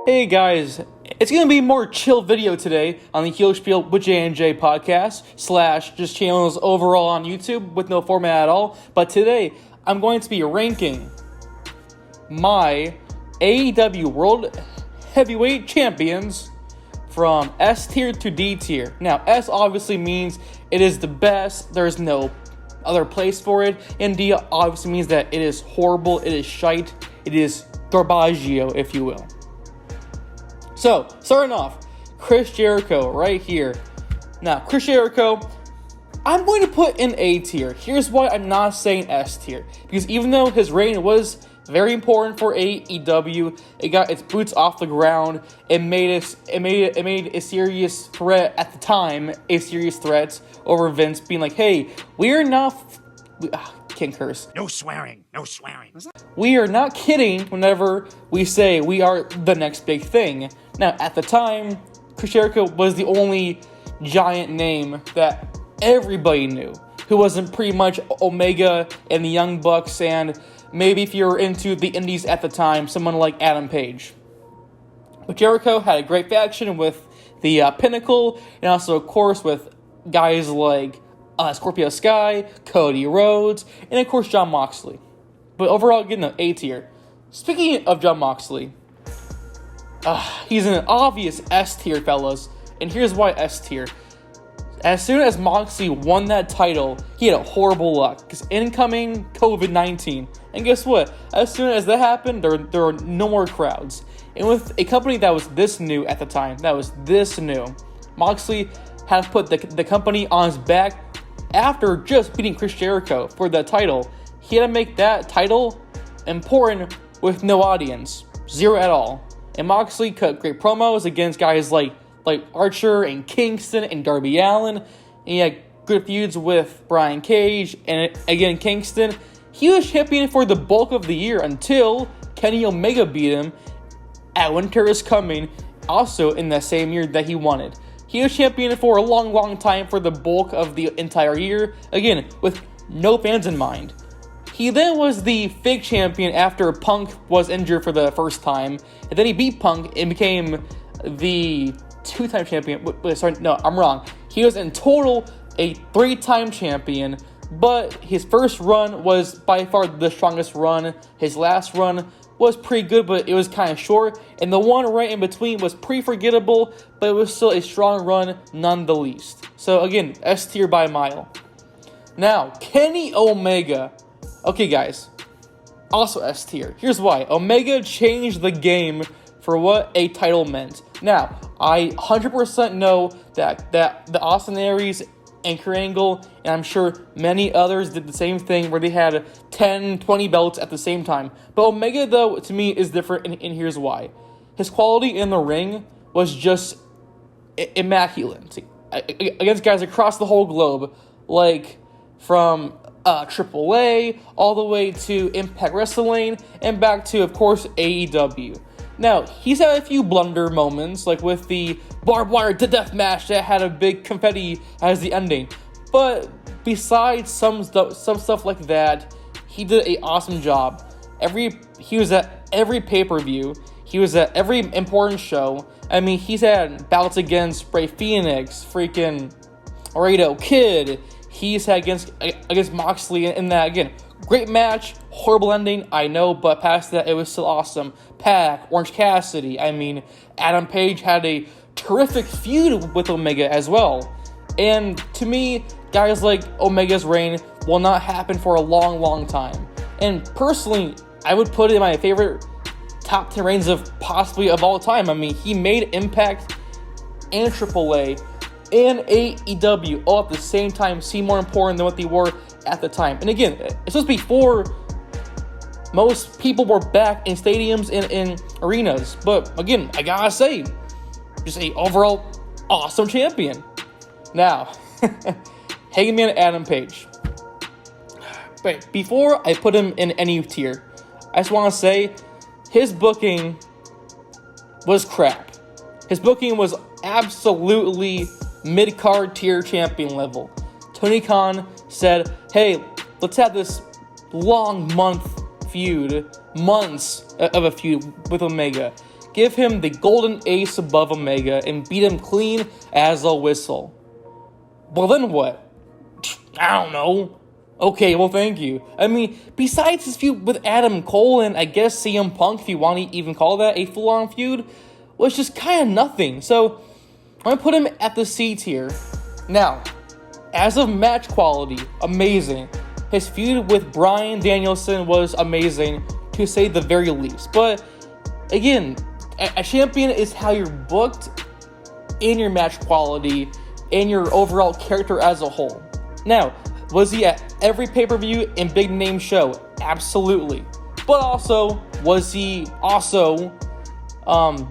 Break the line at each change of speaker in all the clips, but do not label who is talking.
Hey guys, it's going to be a more chill video today on the Heel Spiel with J&J podcast / just channels overall on YouTube with no format at all. But today, I'm going to be ranking my AEW World Heavyweight Champions from S tier to D tier. Now, S obviously means it is the best, there's no other place for it, and D obviously means that it is horrible, it is shite, it is garbaggio, if you will. So, starting off, Chris Jericho right here. Now, Chris Jericho, I'm going to put in A tier. Here's why I'm not saying S tier. Because even though his reign was very important for AEW, it got its boots off the ground. It made a serious threat at the time, a serious threat over Vince being like, hey, we're not... can't curse.
No swearing.
We are not kidding whenever we say we are the next big thing. Now, at the time, Chris Jericho was the only giant name that everybody knew, who wasn't pretty much Omega and the Young Bucks, and maybe if you were into the indies at the time, someone like Adam Page. But Jericho had a great faction with the Pinnacle, and also, of course, with guys like Scorpio Sky, Cody Rhodes, and of course Jon Moxley. But overall, getting an A tier. Speaking of Jon Moxley, he's an obvious S tier, fellas. And here's why S tier. As soon as Moxley won that title, he had a horrible luck. Because incoming COVID-19. And guess what? As soon as that happened, there were no more crowds. And with a company that was this new at the time, Moxley had to put the company on his back after just beating Chris Jericho for the title. He had to make that title important with no audience. Zero at all. And Moxley cut great promos against guys like Archer and Kingston and Darby Allin. And he had good feuds with Brian Cage and again Kingston. He was champion for the bulk of the year until Kenny Omega beat him at Winter is Coming, also in the same year that he won it. He was champion for a long time for the bulk of the entire year, again, with no fans in mind. He then was the fake champion after Punk was injured for the first time, and then he beat Punk and became the two-time champion. I'm wrong. He was in total a 3-time champion, but his first run was by far the strongest run. His last run was pretty good, but it was kind of short, and the one right in between was pretty forgettable, but it was still a strong run none the least. So again, S tier by a mile. Now, Kenny Omega. Okay, guys, also S tier. Here's why. Omega changed the game for what a title meant. Now, I 100% know that the Austin Aries and Kurt Angle, and I'm sure many others did the same thing where they had 10, 20 belts at the same time. But Omega, though, to me, is different, and here's why. His quality in the ring was just immaculate. Against guys across the whole globe, like from AAA all the way to Impact Wrestling and back to, of course, AEW. Now, he's had a few blunder moments, like with the barbed wire to death match that had a big confetti as the ending. But besides some stuff like that, he did an awesome job. He was at every pay-per-view. He was at every important show. I mean, he's had bouts against Rey Fenix, freaking Laredo Kid. He's had against Moxley in that, again, great match, horrible ending, I know, but past that, it was still awesome. Pac, Orange Cassidy, I mean, Adam Page had a terrific feud with Omega as well. And to me, guys like Omega's reign will not happen for a long time. And personally, I would put it in my favorite top 10 reigns of all time. I mean, he made Impact and AAA and AEW all at the same time seem more important than what they were at the time. And again, this was before most people were back in stadiums and in arenas. But again, I gotta say, just a overall awesome champion. Now, Hangman Adam Page. But before I put him in any tier, I just want to say his booking was crap. His booking was absolutely mid-card tier champion level. Tony Khan said, hey, let's have this months of a feud with Omega. give him the golden ace above Omega and beat him clean as a whistle. Well, then what? I don't know. Okay, well, thank you. I mean, besides his feud with Adam Cole and I guess CM Punk, if you want to even call that a full-on feud, was just kind of nothing. So, I'm going to put him at the C tier. Now, as of match quality, amazing. His feud with Bryan Danielson was amazing, to say the very least. But, again, a champion is how you're booked in your match quality and your overall character as a whole. Now, was he at every pay-per-view and big name show? Absolutely. But also, was he also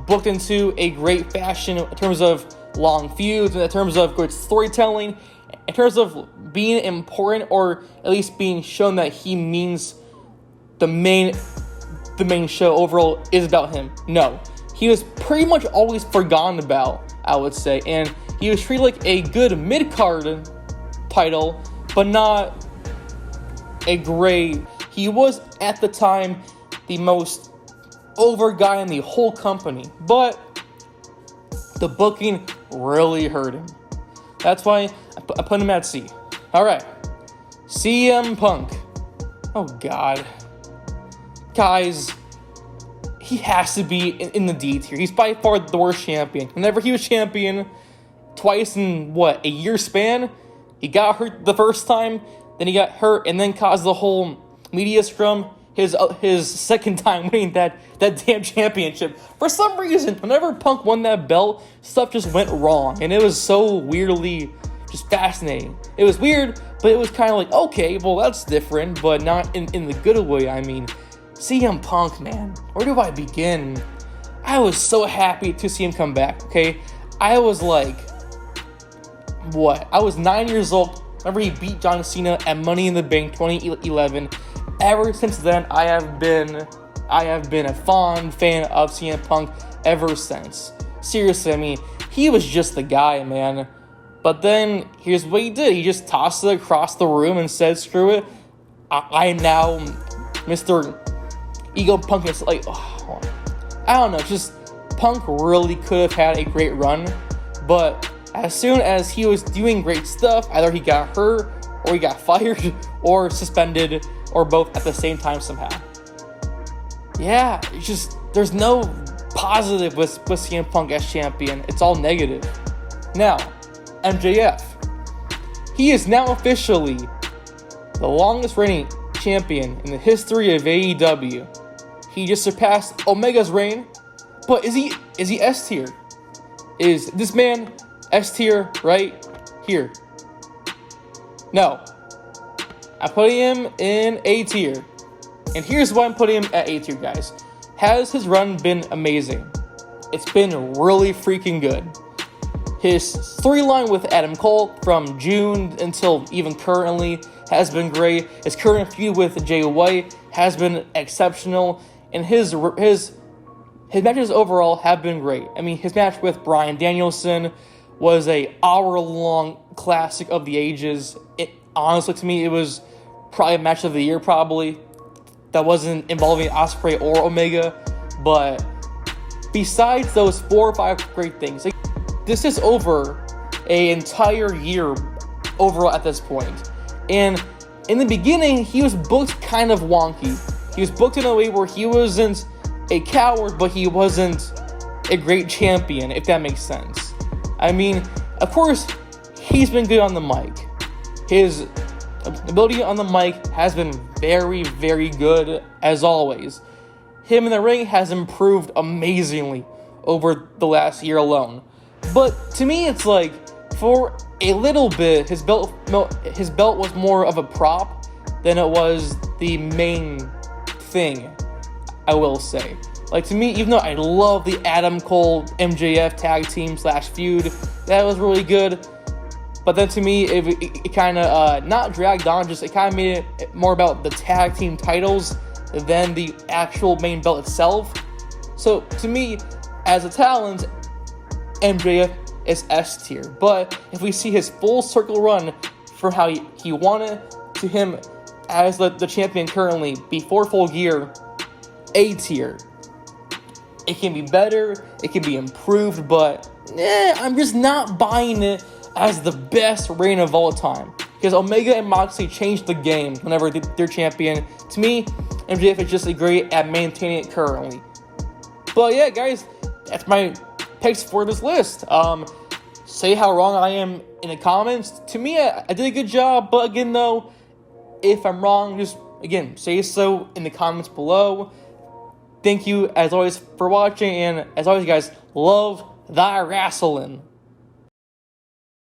booked into a great fashion in terms of long feuds, in terms of good storytelling, in terms of being important, or at least being shown that he means the main show overall is about him? No. He was pretty much always forgotten about, I would say, and he was treated like a good mid-card title, but not a great. He was at the time the most over guy in the whole company, but the booking really hurt him. That's why I put him at C. Alright, CM Punk. Oh god. Guys, he has to be in the D tier. He's by far the worst champion. Whenever he was champion, twice in a year span, he got hurt the first time, then he got hurt, and then caused the whole media scrum. His second time winning that damn championship. For some reason, whenever Punk won that belt, stuff just went wrong, and it was so weirdly just fascinating. It was weird, but it was kind of like, okay, well, that's different, but not in the good way. I mean, CM Punk, man, where do I begin? I was so happy to see him come back, okay? I was like, I was 9 years old. Remember he beat John Cena at Money in the Bank 2011. Ever since then, I have been a fond fan of CM Punk ever since. Seriously, I mean, he was just the guy, man. But then, here's what he did. He just tossed it across the room and said, screw it. I am now Mr. Ego Punk. It's like, I don't know, just Punk really could have had a great run. But as soon as he was doing great stuff, either he got hurt, or he got fired, or suspended, or both at the same time somehow. Yeah, it's just, there's no positive with CM Punk as champion. It's all negative. Now, MJF. He is now officially the longest reigning champion in the history of AEW. He just surpassed Omega's reign. But is he S tier? Is this man S tier right here? No. I put him in A tier. And here's why I'm putting him at A tier, guys. Has his run been amazing? It's been really freaking good. His storyline with Adam Cole from June until even currently has been great. His current feud with Jay White has been exceptional. And his matches overall have been great. I mean, his match with Bryan Danielson was a hour-long classic of the ages. Honestly, to me, it was probably a match of the year, probably. That wasn't involving Ospreay or Omega. But besides those 4 or 5 great things, this is over an entire year overall at this point. And in the beginning, he was booked kind of wonky. He was booked in a way where he wasn't a coward, but he wasn't a great champion, if that makes sense. I mean, of course, he's been good on the mic. His ability on the mic has been very, very good, as always. Him in the ring has improved amazingly over the last year alone. But to me, it's like, for a little bit, his belt was more of a prop than it was the main thing, I will say. Like, to me, even though I love the Adam Cole MJF tag team / feud, that was really good. But then to me, it kind of not dragged on, just it kind of made it more about the tag team titles than the actual main belt itself. So to me, as a talent, MJF is S tier. But if we see his full circle run from how he won it to him as the champion currently before Full Gear, A tier. It can be better, it can be improved, but I'm just not buying it as the best reign of all time. Because Omega and Moxley changed the game whenever they're champion. To me, MJF is just great at maintaining it currently. But yeah, guys, that's my picks for this list. Say how wrong I am in the comments. To me, I did a good job, but again, though, if I'm wrong, just, again, say so in the comments below. Thank you, as always, for watching, and as always, guys, love thy wrestling.